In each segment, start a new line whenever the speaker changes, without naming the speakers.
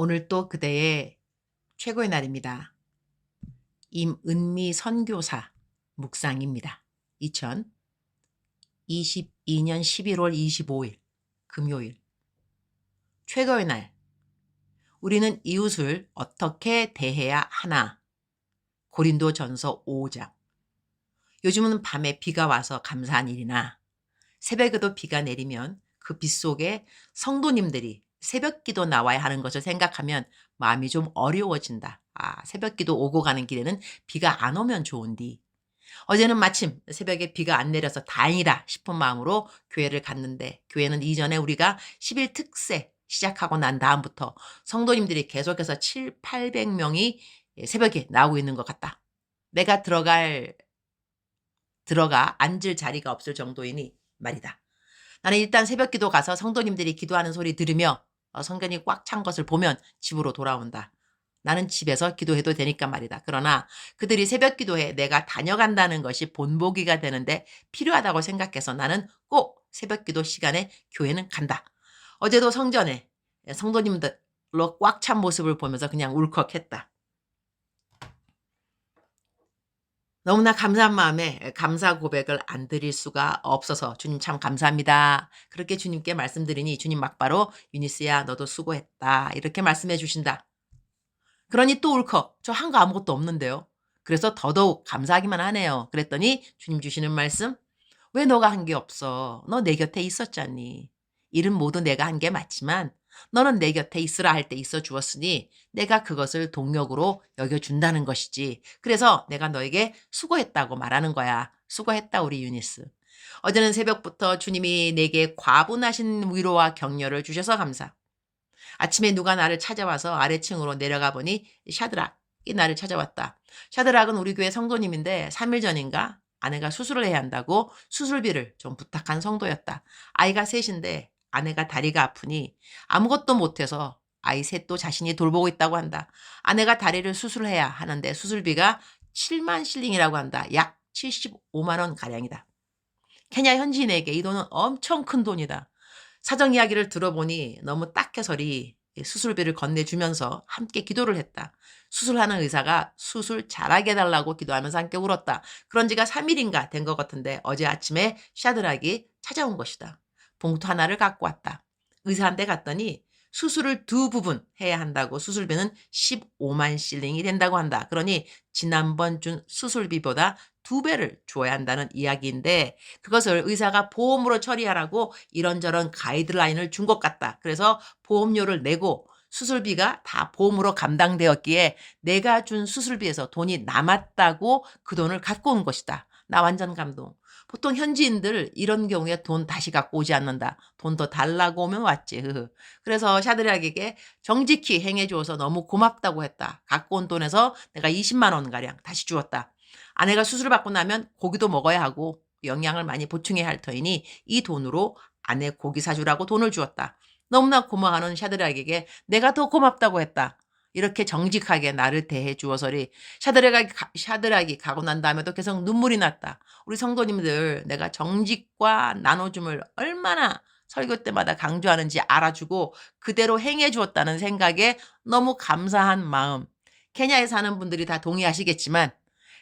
오늘 또 그대의 최고의 날입니다. 임은미 선교사 묵상입니다. 2022년 11월 25일 금요일 최고의 날. 우리는 이웃을 어떻게 대해야 하나? 고린도전서 5장. 요즘은 밤에 비가 와서 감사한 일이나 새벽에도 비가 내리면 그 빗 속에 성도님들이 새벽 기도 나와야 하는 것을 생각하면 마음이 좀 어려워진다. 새벽 기도 오고 가는 길에는 비가 안 오면 좋은디. 어제는 마침 새벽에 비가 안 내려서 다행이다 싶은 마음으로 교회를 갔는데, 교회는 이전에 우리가 10일 특세 시작하고 난 다음부터 성도님들이 계속해서 7, 800명이 새벽에 나오고 있는 것 같다. 내가 들어가 앉을 자리가 없을 정도이니 말이다. 나는 일단 새벽 기도 가서 성도님들이 기도하는 소리 들으며 성전이 꽉 찬 것을 보면 집으로 돌아온다. 나는 집에서 기도해도 되니까 말이다. 그러나 그들이 새벽 기도에 내가 다녀간다는 것이 본보기가 되는데 필요하다고 생각해서 나는 꼭 새벽 기도 시간에 교회는 간다. 어제도 성전에 성도님들로 꽉 찬 모습을 보면서 그냥 울컥했다. 너무나 감사한 마음에 감사 고백을 안 드릴 수가 없어서 주님 참 감사합니다. 그렇게 주님께 말씀드리니 주님 막바로 유니스야 너도 수고했다 이렇게 말씀해 주신다. 그러니 또 울컥 저 한 거 아무것도 없는데요. 그래서 더더욱 감사하기만 하네요. 그랬더니 주님 주시는 말씀, 왜 너가 한 게 없어? 너 내 곁에 있었잖니. 일은 모두 내가 한 게 맞지만 너는 내 곁에 있으라 할 때 있어 주었으니 내가 그것을 동력으로 여겨준다는 것이지. 그래서 내가 너에게 수고했다고 말하는 거야. 수고했다 우리 유니스. 어제는 새벽부터 주님이 내게 과분하신 위로와 격려를 주셔서 감사. 아침에 누가 나를 찾아와서 아래층으로 내려가 보니 샤드락이 나를 찾아왔다. 샤드락은 우리 교회 성도님인데 3일 전인가 아내가 수술을 해야 한다고 수술비를 좀 부탁한 성도였다. 아이가 셋인데 아내가 다리가 아프니 아무것도 못해서 아이 셋도 자신이 돌보고 있다고 한다. 아내가 다리를 수술해야 하는데 수술비가 7만 실링이라고 한다. 약 75만 원 가량이다. 케냐 현지인에게 이 돈은 엄청 큰 돈이다. 사정 이야기를 들어보니 너무 딱해서리 수술비를 건네주면서 함께 기도를 했다. 수술하는 의사가 수술 잘하게 해달라고 기도하면서 함께 울었다. 그런 지가 3일인가 된 것 같은데 어제 아침에 샤드락이 찾아온 것이다. 봉투 하나를 갖고 왔다. 의사한테 갔더니 수술을 2부분 해야 한다고 수술비는 15만 실링이 된다고 한다. 그러니 지난번 준 수술비보다 2배를 줘야 한다는 이야기인데 그것을 의사가 보험으로 처리하라고 이런저런 가이드라인을 준 것 같다. 그래서 보험료를 내고 수술비가 다 보험으로 감당되었기에 내가 준 수술비에서 돈이 남았다고 그 돈을 갖고 온 것이다. 나 완전 감동. 보통 현지인들 이런 경우에 돈 다시 갖고 오지 않는다. 돈 더 달라고 오면 왔지. 그래서 샤드락에게 정직히 행해주어서 너무 고맙다고 했다. 갖고 온 돈에서 내가 20만 원가량 다시 주었다. 아내가 수술을 받고 나면 고기도 먹어야 하고 영양을 많이 보충해야 할 터이니 이 돈으로 아내 고기 사주라고 돈을 주었다. 너무나 고마워하는 샤드락에게 내가 더 고맙다고 했다. 이렇게 정직하게 나를 대해 주어서리 샤드락이 가고 난 다음에도 계속 눈물이 났다. 우리 성도님들 내가 정직과 나눠줌을 얼마나 설교 때마다 강조하는지 알아주고 그대로 행해 주었다는 생각에 너무 감사한 마음. 케냐에 사는 분들이 다 동의하시겠지만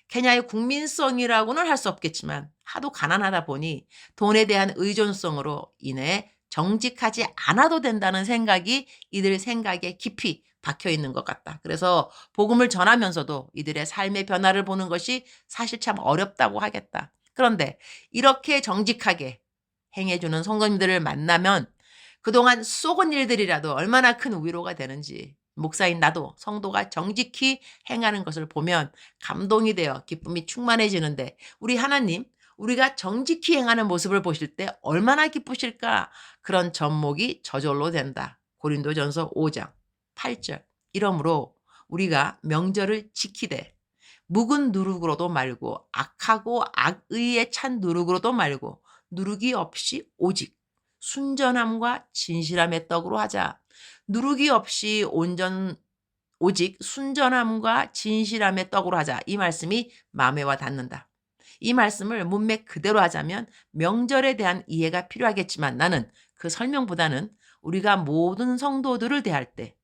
케냐의 국민성이라고는 할 수 없겠지만 하도 가난하다 보니 돈에 대한 의존성으로 인해 정직하지 않아도 된다는 생각이 이들 생각에 깊이 박혀 있는 것 같다. 그래서 복음을 전하면서도 이들의 삶의 변화를 보는 것이 사실 참 어렵다고 하겠다. 그런데 이렇게 정직하게 행해주는 성도님들을 만나면 그동안 쏘은 일들이라도 얼마나 큰 위로가 되는지 목사인 나도 성도가 정직히 행하는 것을 보면 감동이 되어 기쁨이 충만해지는데 우리 하나님, 우리가 정직히 행하는 모습을 보실 때 얼마나 기쁘실까? 그런 접목이 저절로 된다. 고린도전서 5장 8절. 이러므로 우리가 명절을 지키되 묵은 누룩으로도 말고 악하고 악의에 찬 누룩으로도 말고 누룩이 없이 오직 순전함과 진실함의 떡으로 하자. 누룩이 없이 오직 순전함과 진실함의 떡으로 하자. 이 말씀이 마음에 와 닿는다. 이 말씀을 문맥 그대로 하자면 명절에 대한 이해가 필요하겠지만 나는 그 설명보다는 우리가 모든 성도들을 대할 때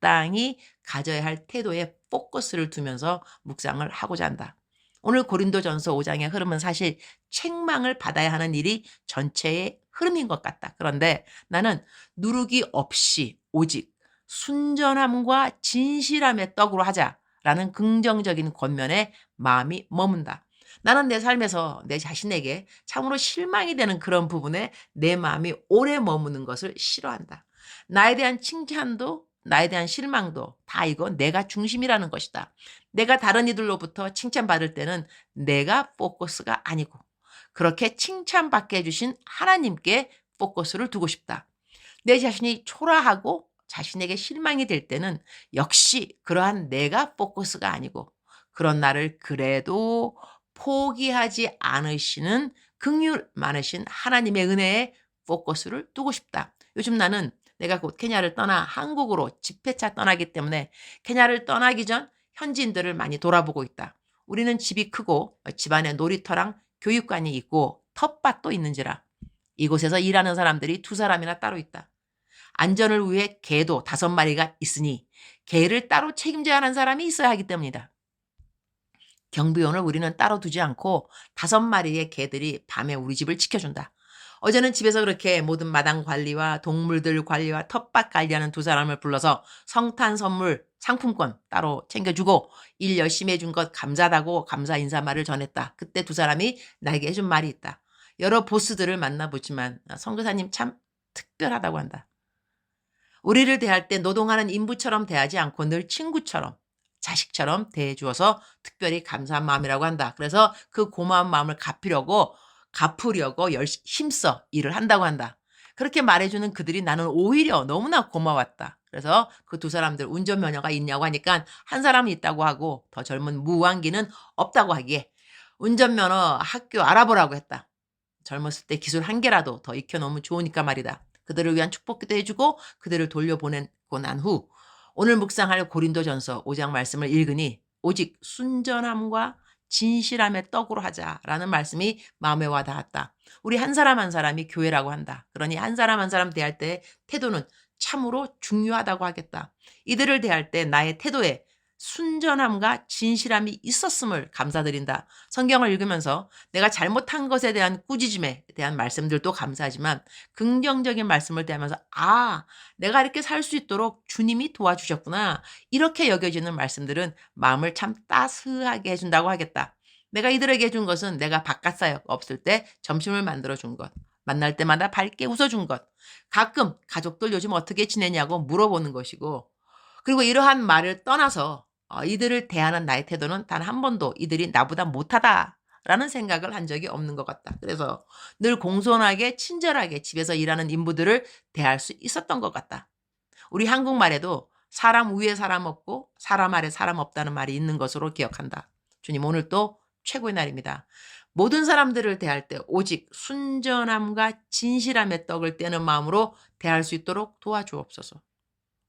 마땅히 가져야 할 태도에 포커스를 두면서 묵상을 하고자 한다. 오늘 고린도전서 5장의 흐름은 사실 책망을 받아야 하는 일이 전체의 흐름인 것 같다. 그런데 나는 누르기 없이 오직 순전함과 진실함의 떡으로 하자라는 긍정적인 권면에 마음이 머문다. 나는 내 삶에서 내 자신에게 참으로 실망이 되는 그런 부분에 내 마음이 오래 머무는 것을 싫어한다. 나에 대한 칭찬도 나에 대한 실망도 다 이거 내가 중심이라는 것이다. 내가 다른 이들로부터 칭찬받을 때는 내가 포커스가 아니고 그렇게 칭찬받게 해주신 하나님께 포커스를 두고 싶다. 내 자신이 초라하고 자신에게 실망이 될 때는 역시 그러한 내가 포커스가 아니고 그런 나를 그래도 포기하지 않으시는 긍휼 많으신 하나님의 은혜에 포커스를 두고 싶다. 요즘 나는 내가 곧 케냐를 떠나 한국으로 집회차 떠나기 때문에 케냐를 떠나기 전 현지인들을 많이 돌아보고 있다. 우리는 집이 크고 집안에 놀이터랑 교육관이 있고 텃밭도 있는지라 이곳에서 일하는 사람들이 2사람이나 따로 있다. 안전을 위해 개도 5마리가 있으니 개를 따로 책임져야 하는 사람이 있어야 하기 때문이다. 경비원을 우리는 따로 두지 않고 5마리의 개들이 밤에 우리 집을 지켜준다. 어제는 집에서 그렇게 모든 마당 관리와 동물들 관리와 텃밭 관리하는 2사람을 불러서 성탄 선물 상품권 따로 챙겨주고 일 열심히 해준 것 감사하다고 감사 인사말을 전했다. 그때 2사람이 나에게 해준 말이 있다. 여러 보스들을 만나보지만 선교사님 참 특별하다고 한다. 우리를 대할 때 노동하는 인부처럼 대하지 않고 늘 친구처럼 자식처럼 대해주어서 특별히 감사한 마음이라고 한다. 그래서 그 고마운 마음을 갚으려고 힘써 일을 한다고 한다. 그렇게 말해주는 그들이 나는 오히려 너무나 고마웠다. 그래서 그 2사람들 운전면허가 있냐고 하니까 한 사람은 있다고 하고 더 젊은 무왕기는 없다고 하기에 운전면허 학교 알아보라고 했다. 젊었을 때 기술 한 개라도 더 익혀놓으면 좋으니까 말이다. 그들을 위한 축복기도 해주고 그들을 돌려보내고 난 후 오늘 묵상할 고린도전서 5장 말씀을 읽으니 오직 순전함과 진실함의 떡으로 하자라는 말씀이 마음에 와 닿았다. 우리 한 사람 한 사람이 교회라고 한다. 그러니 한 사람 한 사람 대할 때 태도는 참으로 중요하다고 하겠다. 이들을 대할 때 나의 태도에 순전함과 진실함이 있었음을 감사드린다. 성경을 읽으면서 내가 잘못한 것에 대한 꾸짖음에 대한 말씀들도 감사하지만 긍정적인 말씀을 대하면서 내가 이렇게 살 수 있도록 주님이 도와주셨구나. 이렇게 여겨지는 말씀들은 마음을 참 따스하게 해준다고 하겠다. 내가 이들에게 준 것은 내가 바깥 사역 없을 때 점심을 만들어 준 것. 만날 때마다 밝게 웃어준 것. 가끔 가족들 요즘 어떻게 지내냐고 물어보는 것이고 그리고 이러한 말을 떠나서 이들을 대하는 나의 태도는 단 한 번도 이들이 나보다 못하다라는 생각을 한 적이 없는 것 같다. 그래서 늘 공손하게 친절하게 집에서 일하는 인부들을 대할 수 있었던 것 같다. 우리 한국말에도 사람 위에 사람 없고 사람 아래 사람 없다는 말이 있는 것으로 기억한다. 주님 오늘 또 최고의 날입니다. 모든 사람들을 대할 때 오직 순전함과 진실함의 떡을 떼는 마음으로 대할 수 있도록 도와주옵소서.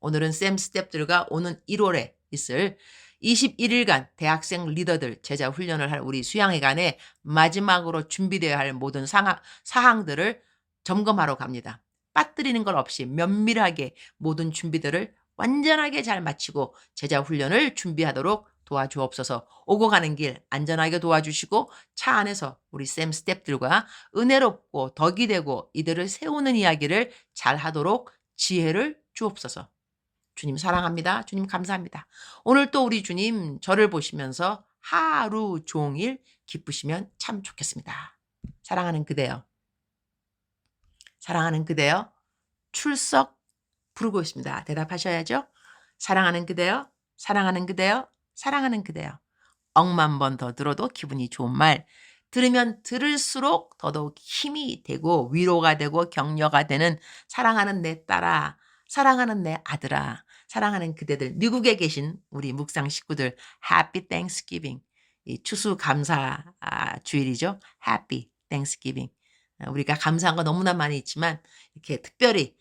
오늘은 샘 스텝들과 오는 1월에 있을 21일간 대학생 리더들 제자 훈련을 할 우리 수양회관에 마지막으로 준비되어야 할 모든 사항들을 점검하러 갑니다. 빠뜨리는 것 없이 면밀하게 모든 준비들을 완전하게 잘 마치고 제자 훈련을 준비하도록 도와주옵소서. 오고 가는 길 안전하게 도와주시고 차 안에서 우리 샘 스텝들과 은혜롭고 덕이 되고 이들을 세우는 이야기를 잘 하도록 지혜를 주옵소서. 주님 사랑합니다. 주님 감사합니다. 오늘 또 우리 주님 저를 보시면서 하루 종일 기쁘시면 참 좋겠습니다. 사랑하는 그대여. 사랑하는 그대여. 출석 부르고 있습니다. 대답하셔야죠. 사랑하는 그대여. 사랑하는 그대여. 사랑하는 그대여. 억만 번 더 들어도 기분이 좋은 말. 들으면 들을수록 더더욱 힘이 되고 위로가 되고 격려가 되는 사랑하는 내 딸아. 사랑하는 내 아들아, 사랑하는 그대들, 미국에 계신 우리 묵상 식구들, Happy Thanksgiving. 이 추수감사 주일이죠. Happy Thanksgiving. 우리가 감사한 거 너무나 많이 있지만 이렇게 특별히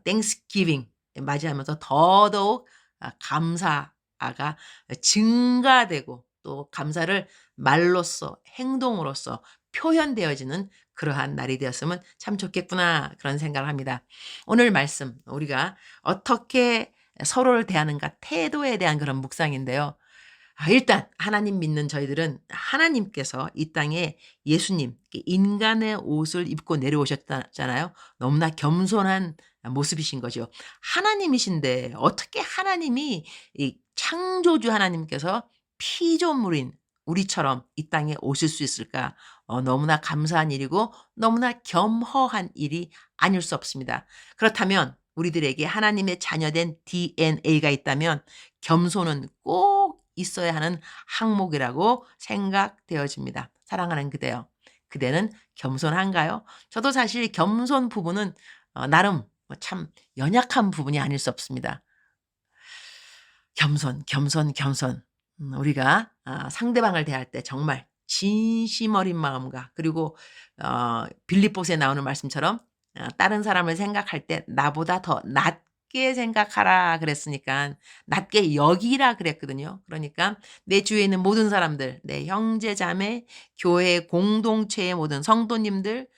Thanksgiving 맞이하면서 더더욱 감사가 증가되고 또 감사를 말로써 행동으로써 표현되어지는 그러한 날이 되었으면 참 좋겠구나 그런 생각을 합니다. 오늘 말씀 우리가 어떻게 서로를 대하는가 태도에 대한 그런 묵상인데요. 일단 하나님 믿는 저희들은 하나님께서 이 땅에 예수님 인간의 옷을 입고 내려오셨잖아요. 너무나 겸손한 모습이신 거죠. 하나님이신데 어떻게 하나님이 이 창조주 하나님께서 피조물인 우리처럼 이 땅에 오실 수 있을까? 너무나 감사한 일이고 너무나 겸허한 일이 아닐 수 없습니다. 그렇다면 우리들에게 하나님의 자녀된 DNA가 있다면 겸손은 꼭 있어야 하는 항목이라고 생각되어집니다. 사랑하는 그대요. 그대는 겸손한가요? 저도 사실 겸손 부분은 나름 참 연약한 부분이 아닐 수 없습니다. 겸손, 겸손, 겸손. 우리가 상대방을 대할 때 정말 진심 어린 마음과 그리고 빌립보서에 나오는 말씀처럼 다른 사람을 생각할 때 나보다 더 낮게 생각하라 그랬으니까 낮게 여기라 그랬거든요. 그러니까 내 주위에 있는 모든 사람들, 내 형제 자매, 교회 공동체의 모든 성도님들,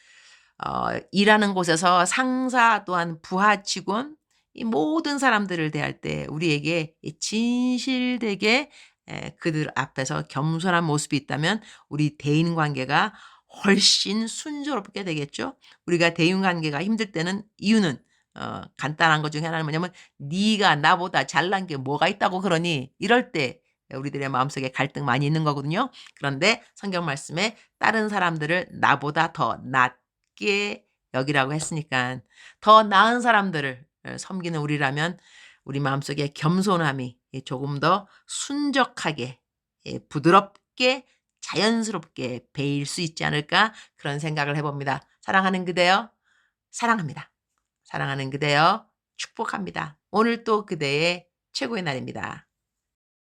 일하는 곳에서 상사 또한 부하 직원 이 모든 사람들을 대할 때 우리에게 이 진실되게 그들 앞에서 겸손한 모습이 있다면 우리 대인 관계가 훨씬 순조롭게 되겠죠. 우리가 대인 관계가 힘들 때는 이유는 간단한 것 중에 하나는 뭐냐면 "네가 나보다 잘난 게 뭐가 있다고 그러니?" 이럴 때 우리들의 마음속에 갈등 많이 있는 거거든요. 그런데 성경 말씀에 다른 사람들을 나보다 더 낮게 여기라고 했으니까 더 나은 사람들을 섬기는 우리라면 우리 마음속에 겸손함이 조금 더 순적하게 부드럽게 자연스럽게 배일 수 있지 않을까 그런 생각을 해 봅니다. 사랑하는 그대여 사랑합니다. 사랑하는 그대여 축복합니다. 오늘 또 그대의 최고의 날입니다.